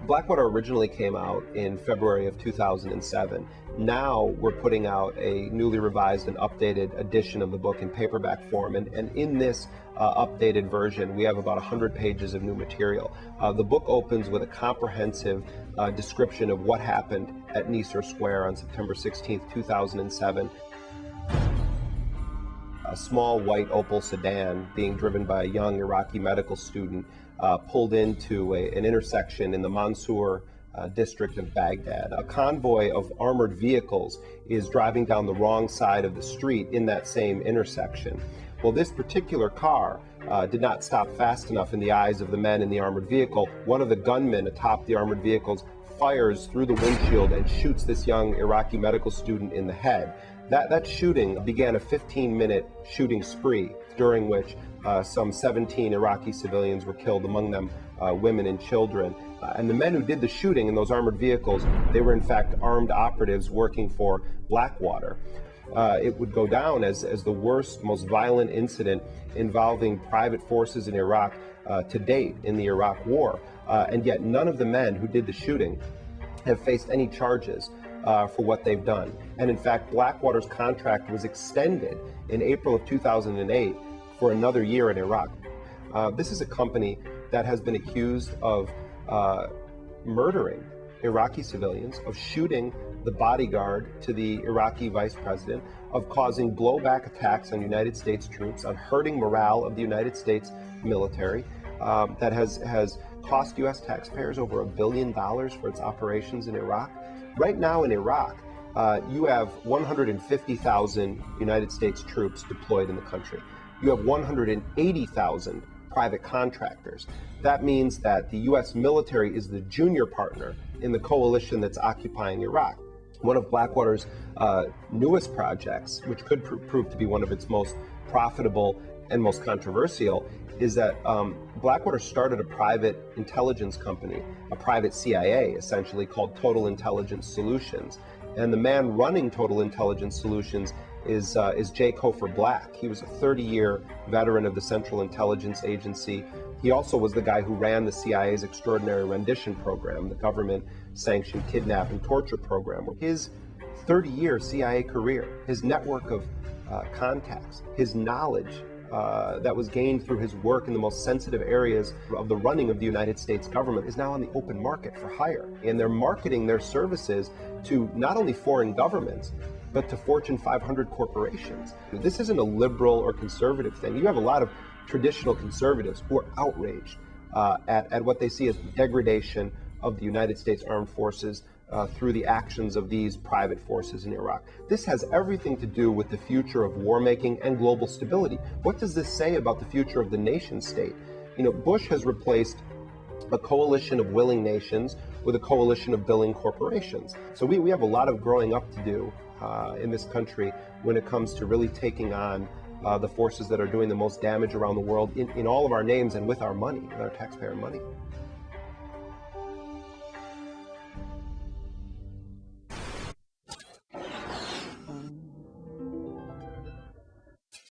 Blackwater originally came out in February of 2007. Now we're putting out a newly revised and updated edition of the book in paperback form. And in this updated version, we have about 100 pages of new material. The book opens with a comprehensive description of what happened at NISOUR Square on September 16th, 2007. A small white Opel sedan being driven by a young Iraqi medical student pulled into an intersection in the Mansour district of Baghdad. A convoy of armored vehicles is driving down the wrong side of the street in that same intersection. Well, this particular car did not stop fast enough in the eyes of the men in the armored vehicle. One of the gunmen atop the armored vehicles fires through the windshield and shoots this young Iraqi medical student in the head. That shooting began a 15-minute shooting spree, during which some 17 Iraqi civilians were killed, among them women and children. And the men who did the shooting in those armored vehicles, they were in fact armed operatives working for Blackwater. It would go down as the worst, most violent incident involving private forces in Iraq to date in the Iraq War. And yet none of the men who did the shooting have faced any charges for what they've done. And in fact, Blackwater's contract was extended in April of 2008 for another year in Iraq. This is a company that has been accused of murdering Iraqi civilians, of shooting the bodyguard to the Iraqi vice president, of causing blowback attacks on United States troops, on hurting morale of the United States military, that has cost U.S. taxpayers over $1 billion for its operations in Iraq. Right now in Iraq, you have 150,000 United States troops deployed in the country. You have 180,000 private contractors. That means that the U.S. military is the junior partner in the coalition that's occupying Iraq. One of Blackwater's newest projects, which could prove to be one of its most profitable and most controversial, is that Blackwater started a private intelligence company, a private CIA essentially, called Total Intelligence Solutions. And the man running Total Intelligence Solutions is J. Cofer Black. He was a 30-year veteran of the Central Intelligence Agency. He also was the guy who ran the CIA's Extraordinary Rendition Program, the government-sanctioned kidnap and torture program. His 30-year CIA career, his network of contacts, his knowledge that was gained through his work in the most sensitive areas of the running of the United States government is now on the open market for hire. And they're marketing their services to not only foreign governments, but to Fortune 500 corporations. This isn't a liberal or conservative thing. You have a lot of traditional conservatives who are outraged at what they see as the degradation of the United States Armed Forces through the actions of these private forces in Iraq. This has everything to do with the future of war making and global stability. What does this say about the future of the nation state? You know, Bush has replaced a coalition of willing nations with a coalition of billing corporations. So we have a lot of growing up to do in this country when it comes to really taking on the forces that are doing the most damage around the world in all of our names and with our money, with our taxpayer money.